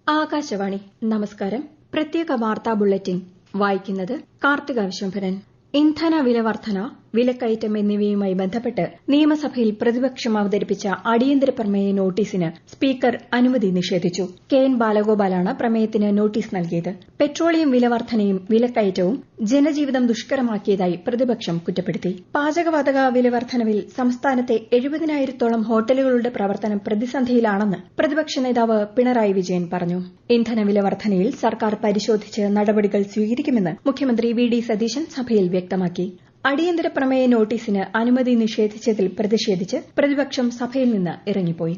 ആകാശവാണി നമസ്കാരം. പ്രത്യേക വാർത്താ ബുള്ളറ്റിൻ വായിക്കുന്നത് കാർത്തിക വിശ്വംഭരൻ. ഇന്ധന വില വർധന, വിലക്കയറ്റം എന്നിവയുമായി ബന്ധപ്പെട്ട് നിയമസഭയിൽ പ്രതിപക്ഷം അവതരിപ്പിച്ച അടിയന്തര പ്രമേയ നോട്ടീസിന് സ്പീക്കർ അനുമതി നിഷേധിച്ചു. കെ എൻ ബാലഗോപാലാണ് പ്രമേയത്തിന് നോട്ടീസ് നൽകിയത്. പെട്രോളിയം വില വർധനയും വിലക്കയറ്റവും ജനജീവിതം ദുഷ്കരമാക്കിയതായി പ്രതിപക്ഷം കുറ്റപ്പെടുത്തി. പാചകവാതക വില വർധനവിൽ സംസ്ഥാനത്തെ 70,000-ത്തോളം ഹോട്ടലുകളുടെ പ്രവർത്തനം പ്രതിസന്ധിയിലാണെന്ന് പ്രതിപക്ഷ നേതാവ് പിണറായി വിജയൻ പറഞ്ഞു. ഇന്ധനവില വർധനയിൽ സർക്കാർ പരിശോധിച്ച് നടപടികൾ സ്വീകരിക്കുമെന്ന് മുഖ്യമന്ത്രി വി ഡി സതീശൻ സഭയിൽ വ്യക്തമാക്കി. അടിയന്തര പ്രമേയ നോട്ടീസിന് അനുമതി നിഷേധിച്ചതിൽ പ്രതിഷേധിച്ച് പ്രതിപക്ഷം സഭയിൽ നിന്ന് ഇറങ്ങിപ്പോയി.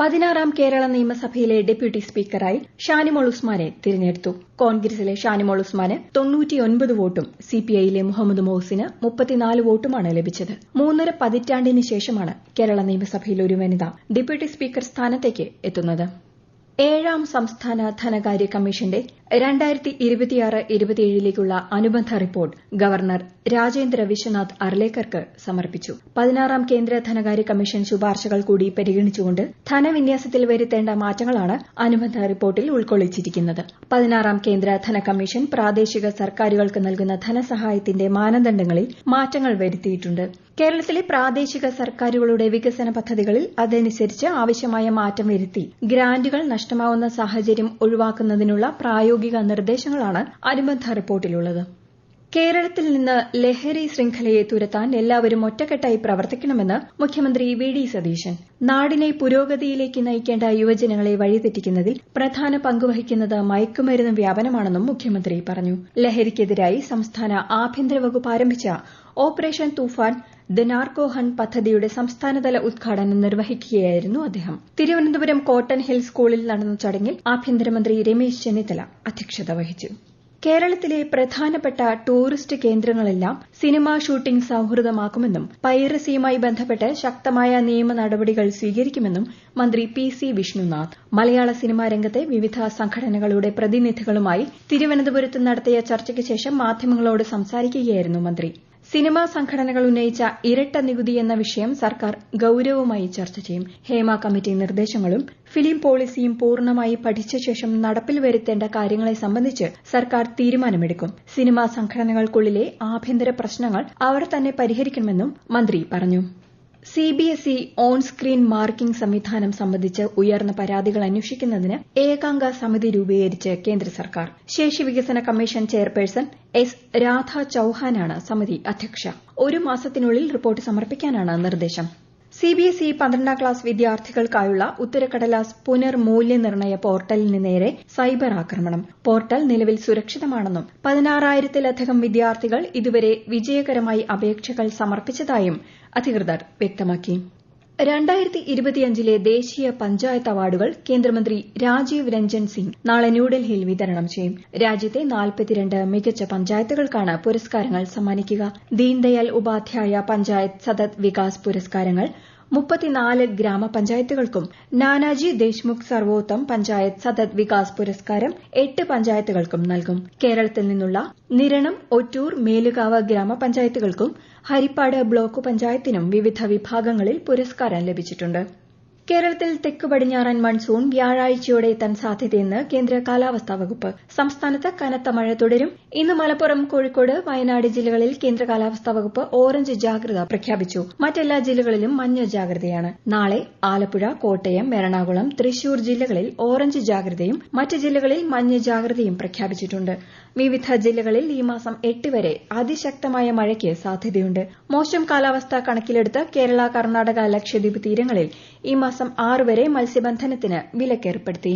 16ാം കേരള നിയമസഭയിലെ ഡെപ്യൂട്ടി സ്പീക്കറായി ഷാനിമോൾ ഉസ്മാനെ തിരഞ്ഞെടുത്തു. കോൺഗ്രസിലെ ഷാനിമോൾ ഉസ്മാന് 99 വോട്ടും സിപിഐയിലെ മുഹമ്മദ് മോഹ്സിന് 34 വോട്ടുമാണ് ലഭിച്ചത്. 3.5 പതിറ്റാണ്ടിന് ശേഷമാണ് കേരള നിയമസഭയിൽ ഒരു വനിത ഡെപ്യൂട്ടി സ്പീക്കർ സ്ഥാനത്തേക്ക് എത്തുന്നത്. 7ാം സംസ്ഥാന ധനകാര്യ കമ്മീഷന്റെ 2026-27ലേക്കുള്ള അനുബന്ധ റിപ്പോർട്ട് ഗവർണർ രാജേന്ദ്ര വിശ്വനാഥ് അർലേക്കർക്ക് സമർപ്പിച്ചു. 16ാം കേന്ദ്ര ധനകാര്യ കമ്മീഷൻ ശുപാർശകൾ കൂടി പരിഗണിച്ചുകൊണ്ട് ധനവിന്യാസത്തിൽ വരുത്തേണ്ട മാറ്റങ്ങളാണ് അനുബന്ധ റിപ്പോർട്ടിൽ ഉൾക്കൊള്ളിച്ചിരിക്കുന്നത്. 16ാം കേന്ദ്ര ധനകമ്മീഷൻ പ്രാദേശിക സർക്കാരുകൾക്ക് നൽകുന്ന ധനസഹായത്തിന്റെ മാനദണ്ഡങ്ങളിൽ മാറ്റങ്ങൾ വരുത്തിയിട്ടുണ്ട്. കേരളത്തിലെ പ്രാദേശിക സർക്കാരുകളുടെ വികസന പദ്ധതികളിൽ അതനുസരിച്ച് ആവശ്യമായ മാറ്റം വരുത്തി ഗ്രാന്റുകൾ നഷ്ടമാവുന്ന സാഹചര്യം ഒഴിവാക്കുന്നതിനുള്ള പ്രായോഗിക നിർദ്ദേശങ്ങളാണ് അനുബന്ധ റിപ്പോർട്ടിലുള്ളത്. കേരളത്തിൽ നിന്ന് ലഹരി ശൃംഖലയെ തുരത്താൻ എല്ലാവരും ഒറ്റക്കെട്ടായി പ്രവർത്തിക്കണമെന്ന് മുഖ്യമന്ത്രി വി ഡി സതീശൻ. നാടിനെ പുരോഗതിയിലേക്ക് നയിക്കേണ്ട യുവജനങ്ങളെ വഴിതെറ്റിക്കുന്നതിൽ പ്രധാന പങ്കുവഹിക്കുന്നത് മയക്കുമരുന്ന് വ്യാപനമാണെന്നും മുഖ്യമന്ത്രി പറഞ്ഞു. ലഹരിക്കെതിരായി സംസ്ഥാന ആഭ്യന്തര വകുപ്പ് ആരംഭിച്ച operation Toofan the narco hunt പദ്ധതിയുടെ സംസ്ഥാനതല ഉദ്ഘാടനം നിർവഹിക്കുകയായിരുന്നു അദ്ദേഹം. തിരുവനന്തപുരം കോട്ടൺ ഹിൽ സ്കൂളിൽ നടന്ന ചടങ്ങിൽ ആഭ്യന്തരമന്ത്രി രമേശ് ചെന്നിത്തല അധ്യക്ഷത വഹിച്ചു. കേരളത്തിലെ പ്രധാനപ്പെട്ട ടൂറിസ്റ്റ് കേന്ദ്രങ്ങളെല്ലാം സിനിമാ ഷൂട്ടിംഗ് സൌഹൃദമാക്കുമെന്നും പൈറസിയുമായി ബന്ധപ്പെട്ട് ശക്തമായ നിയമ നടപടികൾ സ്വീകരിക്കുമെന്നും മന്ത്രി പി സി വിഷ്ണുനാഥ്. മലയാള സിനിമാ രംഗത്തെ വിവിധ സംഘടനകളുടെ പ്രതിനിധികളുമായി തിരുവനന്തപുരത്ത് നടത്തിയ ചർച്ചയ്ക്ക് ശേഷം മാധ്യമങ്ങളോട് സംസാരിക്കുകയായിരുന്നു മന്ത്രി. സിനിമാ സംഘടനകൾ ഉന്നയിച്ച ഇരട്ട നികുതി എന്ന വിഷയം സർക്കാർ ഗൌരവമായി ചർച്ച ചെയ്യും. ഹേമ കമ്മിറ്റി നിർദ്ദേശങ്ങളും ഫിലിം പോളിസിയും പൂർണ്ണമായി പഠിച്ച ശേഷം നടപ്പിൽ വരുത്തേണ്ട കാര്യങ്ങളെ സംബന്ധിച്ച് സർക്കാർ തീരുമാനമെടുക്കും. സിനിമാ സംഘടനകൾക്കുള്ളിലെ ആഭ്യന്തര പ്രശ്നങ്ങൾ അവർ തന്നെ പരിഹരിക്കണമെന്നും മന്ത്രി പറഞ്ഞു. സിബിഎസ്ഇ ഓൺ സ്ക്രീൻ മാർക്കിംഗ് സംവിധാനം സംബന്ധിച്ച് ഉയർന്ന പരാതികൾ അന്വേഷിക്കുന്നതിന് ഏകാംഗ സമിതി രൂപീകരിച്ച് കേന്ദ്ര സർക്കാർ. ശേഷി വികസന കമ്മീഷൻ ചെയർപേഴ്സൺ എസ് രാധ ചൌഹാനാണ് സമിതി അധ്യക്ഷ. 1 മാസത്തിനുള്ളിൽ റിപ്പോർട്ട് സമർപ്പിക്കാനാണ് നിർദ്ദേശം. സിബിഎസ്ഇ 12ാം ക്ലാസ് വിദ്യാർത്ഥികൾക്കായുള്ള ഉത്തരക്കടലാസ് പുനർമൂല്യനിർണ്ണയ പോർട്ടലിന് നേരെ സൈബർ ആക്രമണം. പോർട്ടൽ നിലവിൽ സുരക്ഷിതമാണെന്നും 16,000-ലധികം വിദ്യാർത്ഥികൾ ഇതുവരെ വിജയകരമായി അപേക്ഷകൾ സമർപ്പിച്ചതായും അധികൃതർ വ്യക്തമാക്കി. 2025ലെ ദേശീയ പഞ്ചായത്ത് അവാർഡുകൾ കേന്ദ്രമന്ത്രി രാജീവ് രഞ്ജൻ സിംഗ് നാളെ ന്യൂഡൽഹിയിൽ വിതരണം ചെയ്യും. രാജ്യത്തെ 42 മികച്ച പഞ്ചായത്തുകൾക്കാണ് പുരസ്കാരങ്ങൾ സമ്മാനിക്കുക. ദീൻദയാൽ ഉപാധ്യായ പഞ്ചായത്ത് സതത് വികാസ് പുരസ്കാരങ്ങൾ 34 ഗ്രാമപഞ്ചായത്തുകൾക്കും നാനാജി ദേശ്മുഖ് സർവോത്തം പഞ്ചായത്ത് സതത് വികാസ് പുരസ്കാരം 8 പഞ്ചായത്തുകൾക്കും നൽകും. കേരളത്തിൽ നിന്നുള്ള നിരണം, ഒറ്റൂർ, മേലുകാവ് ഗ്രാമപഞ്ചായത്തുകൾക്കും ഹരിപ്പാട് ബ്ലോക്ക് പഞ്ചായത്തിനും വിവിധ വിഭാഗങ്ങളിൽ പുരസ്കാരം ലഭിച്ചിട്ടുണ്ട്. കേരളത്തിൽ തെക്ക് പടിഞ്ഞാറൻ മൺസൂൺ വ്യാഴാഴ്ചയോടെ എത്താൻ സാധ്യതയെന്ന് കേന്ദ്ര കാലാവസ്ഥാ വകുപ്പ്. സംസ്ഥാനത്ത് കനത്ത മഴ തുടരും. ഇന്ന് മലപ്പുറം, കോഴിക്കോട്, വയനാട് ജില്ലകളിൽ കേന്ദ്ര കാലാവസ്ഥാ വകുപ്പ് ഓറഞ്ച് ജാഗ്രത പ്രഖ്യാപിച്ചു. മറ്റെല്ലാ ജില്ലകളിലും മഞ്ഞ ജാഗ്രതയാണ്. നാളെ ആലപ്പുഴ, കോട്ടയം, എറണാകുളം, തൃശൂർ ജില്ലകളിൽ ഓറഞ്ച് ജാഗ്രതയും മറ്റ് ജില്ലകളിൽ മഞ്ഞ ജാഗ്രതയും പ്രഖ്യാപിച്ചിട്ടുണ്ട്. വിവിധ ജില്ലകളിൽ ഈ മാസം 8 വരെ അതിശക്തമായ മഴയ്ക്ക് സാധ്യതയുണ്ട്. മോശം കാലാവസ്ഥ കണക്കിലെടുത്ത് കേരള, കർണാടക, ലക്ഷദ്വീപ് തീരങ്ങളിൽ ഈ മാസം 6 വരെ മത്സ്യബന്ധനത്തിന് വിലക്കേർപ്പെടുത്തി.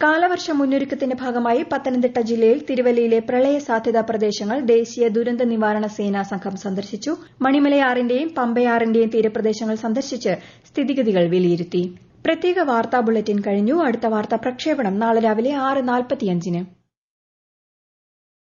കാലവർഷ മുന്നൊരുക്കത്തിന്റെ ഭാഗമായി പത്തനംതിട്ട ജില്ലയിൽ തിരുവല്ലയിലെ പ്രളയ സാധ്യതാ പ്രദേശങ്ങൾ ദേശീയ ദുരന്ത നിവാരണ സേനാ സംഘം സന്ദർശിച്ചു. മണിമലയാറിന്റെയും പമ്പയാറിന്റെയും തീരപ്രദേശങ്ങൾ സന്ദർശിച്ച് സ്ഥിതിഗതികൾ വിലയിരുത്തി. പ്രത്യേക വാർത്താ ബുള്ളറ്റിൻ കഴിഞ്ഞു. അടുത്ത വാർത്താ പ്രക്ഷേപണം നാളെ രാവിലെ 6:45-ന്.